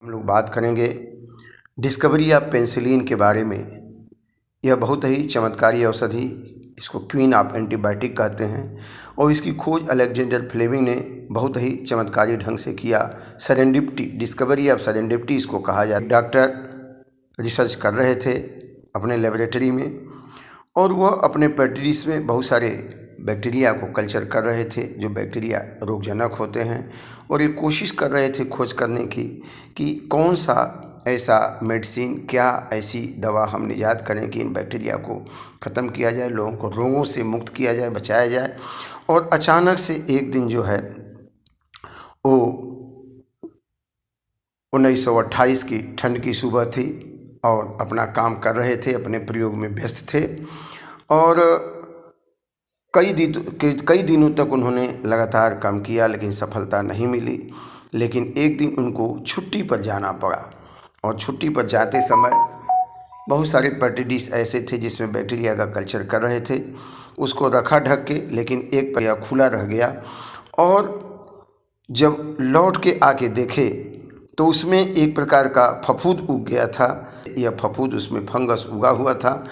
हम लोग बात करेंगे डिस्कवरी ऑफ पेनिसिलिन के बारे में। यह बहुत ही चमत्कारी औषधि, इसको क्वीन ऑफ एंटीबायोटिक कहते हैं और इसकी खोज अलेक्जेंडर फ्लेमिंग ने बहुत ही चमत्कारी ढंग से किया। सेरेंडिपिटी, डिस्कवरी ऑफ सेरेंडिपिटी इसको कहा जाता है। डॉक्टर रिसर्च कर रहे थे अपने लेबोरेटरी में और वह अपने पेट्रीज में बहुत सारे बैक्टीरिया को कल्चर कर रहे थे जो बैक्टीरिया रोगजनक होते हैं, और ये कोशिश कर रहे थे खोज करने की कि कौन सा ऐसा मेडिसिन, क्या ऐसी दवा हम निजात करें कि इन बैक्टीरिया को ख़त्म किया जाए, लोगों को रोगों से मुक्त किया जाए, बचाया जाए। और अचानक से एक दिन जो है वो 1928 की ठंड की सुबह थी और अपना काम कर रहे थे, अपने प्रयोग में व्यस्त थे और कई दिनों तक उन्होंने लगातार काम किया लेकिन सफलता नहीं मिली। लेकिन एक दिन उनको छुट्टी पर जाना पड़ा और छुट्टी पर जाते समय बहुत सारे पेट्रीडिस ऐसे थे जिसमें बैक्टीरिया का कल्चर कर रहे थे। उसको रखा ढक के, लेकिन एक पहिया खुला रह गया और जब लौट के आके देखे तो उसमें एक प्रकार का फफूंद उग गया था। यह फफूंद, उसमें फंगस उगा हुआ था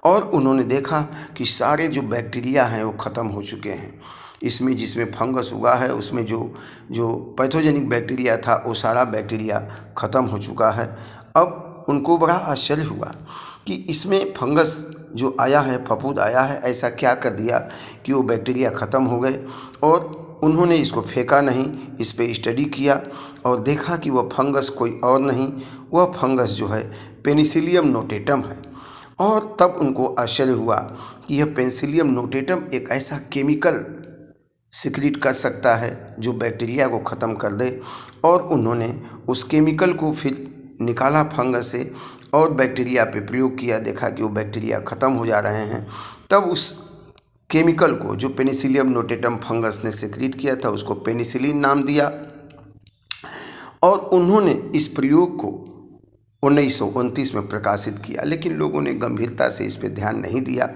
और उन्होंने देखा कि सारे जो बैक्टीरिया हैं वो ख़त्म हो चुके हैं। इसमें जिसमें फंगस उगा है उसमें जो पैथोजेनिक बैक्टीरिया था वो सारा बैक्टीरिया ख़त्म हो चुका है। अब उनको बड़ा आश्चर्य हुआ कि इसमें फंगस जो आया है, फफूंद आया है, ऐसा क्या कर दिया कि वो बैक्टीरिया ख़त्म हो गए। और उन्होंने इसको फेंका नहीं, इस पे स्टडी किया और देखा कि वह फंगस कोई और नहीं, वह फंगस जो है पेनिसिलियम नोटेटम है। और तब उनको आश्चर्य हुआ कि यह पेनिसिलियम नोटेटम एक ऐसा केमिकल सिक्रीट कर सकता है जो बैक्टीरिया को ख़त्म कर दे। और उन्होंने उस केमिकल को फिर निकाला फंगस से और बैक्टीरिया पे प्रयोग किया, देखा कि वो बैक्टीरिया ख़त्म हो जा रहे हैं। तब उस केमिकल को जो पेनिसिलियम नोटेटम फंगस ने सिक्रीट किया था उसको पेनिसिलिन नाम दिया और उन्होंने इस प्रयोग को 1929 में प्रकाशित किया। लेकिन लोगों ने गंभीरता से इस पर ध्यान नहीं दिया।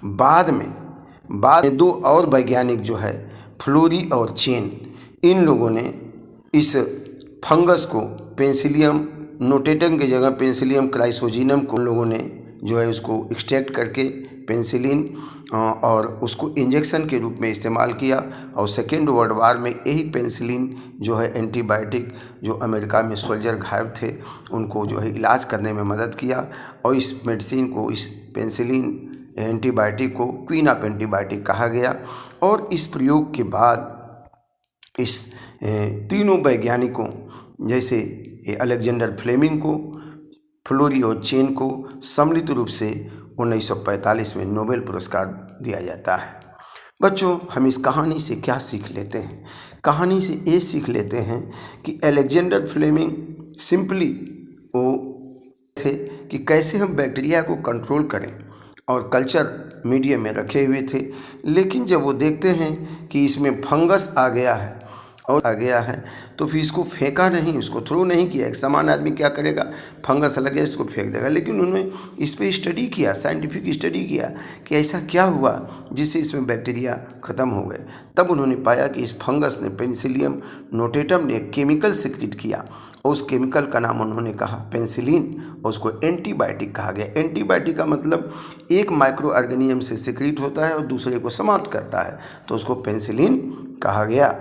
बाद में दो और वैज्ञानिक जो है फ्लोरी और चेन, इन लोगों ने इस फंगस को पेनिसिलियम नोटेटम की जगह पेनिसिलियम क्राइसोजीनम को लोगों ने जो है उसको एक्सट्रैक्ट करके पेनिसिलिन और उसको इंजेक्शन के रूप में इस्तेमाल किया। और सेकेंड वर्ल्ड वार में यही पेनिसिलिन जो है एंटीबायोटिक, जो अमेरिका में सोल्जर घायल थे उनको जो है इलाज करने में मदद किया। और इस मेडिसिन को, इस पेनिसिलिन एंटीबायोटिक को क्वीन ऑफ एंटीबायोटिक कहा गया। और इस प्रयोग के बाद इस तीनों वैज्ञानिकों, जैसे अलेक्जेंडर फ्लेमिंग को, फ्लोरी और चेन को सम्मिलित रूप से 1945 में नोबेल पुरस्कार दिया जाता है। बच्चों, हम इस कहानी से क्या सीख लेते हैं? कहानी से ये सीख लेते हैं कि अलेक्जेंडर फ्लेमिंग सिंपली वो थे कि कैसे हम बैक्टीरिया को कंट्रोल करें और कल्चर मीडियम में रखे हुए थे। लेकिन जब वो देखते हैं कि इसमें फंगस आ गया है तो फिर इसको फेंका नहीं, उसको थ्रो नहीं किया। एक समान आदमी क्या करेगा, फंगस लगे इसको फेंक देगा। लेकिन उन्होंने इस पर स्टडी किया, साइंटिफिक स्टडी किया कि ऐसा क्या हुआ जिससे इसमें बैक्टीरिया ख़त्म हो गए। तब उन्होंने पाया कि इस फंगस ने, पेनिसिलियम नोटेटम ने एक केमिकल सिक्रीट किया और उस केमिकल का नाम उन्होंने कहा पेनिसिलिन और उसको एंटीबायोटिक कहा गया। एंटीबायोटिक का मतलब एक माइक्रो ऑर्गेनिज्म से सिक्रीट होता है और दूसरे को समाप्त करता है, तो उसको पेनिसिलिन कहा गया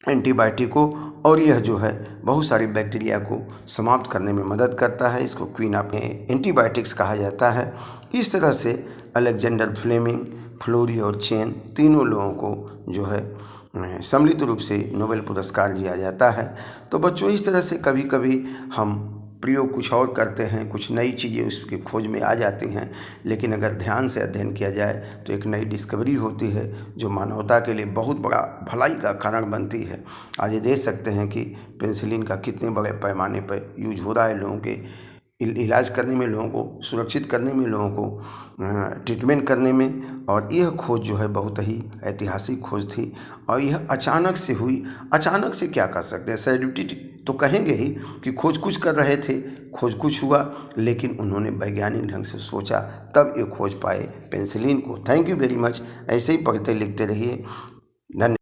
एंटीबायोटिक को। और यह जो है बहुत सारे बैक्टीरिया को समाप्त करने में मदद करता है। इसको क्वीन ऑफ एंटीबायोटिक्स कहा जाता है। इस तरह से अलेक्जेंडर फ्लेमिंग, फ्लोरी और चेन, तीनों लोगों को जो है सम्मिलित रूप से नोबेल पुरस्कार दिया जाता है। तो बच्चों, इस तरह से कभी कभी हम प्रयोग कुछ और करते हैं, कुछ नई चीज़ें उसकी खोज में आ जाती हैं, लेकिन अगर ध्यान से अध्ययन किया जाए तो एक नई डिस्कवरी होती है जो मानवता के लिए बहुत बड़ा भलाई का कारण बनती है। आज ये देख सकते हैं कि पेनिसिलिन का कितने बड़े पैमाने पर यूज हो रहा है लोगों के इलाज करने में, लोगों को सुरक्षित करने में, लोगों को ट्रीटमेंट करने में। और यह खोज जो है बहुत ही ऐतिहासिक खोज थी और यह अचानक से हुई। अचानक से क्या कर सकते हैं, सेरेंडिपिटी तो कहेंगे ही कि खोज कुछ कर रहे थे, खोज कुछ हुआ, लेकिन उन्होंने वैज्ञानिक ढंग से सोचा, तब ये खोज पाए पेनिसिलिन को। Thank you very much. ऐसे ही पढ़ते लिखते रहिए। धन्यवाद।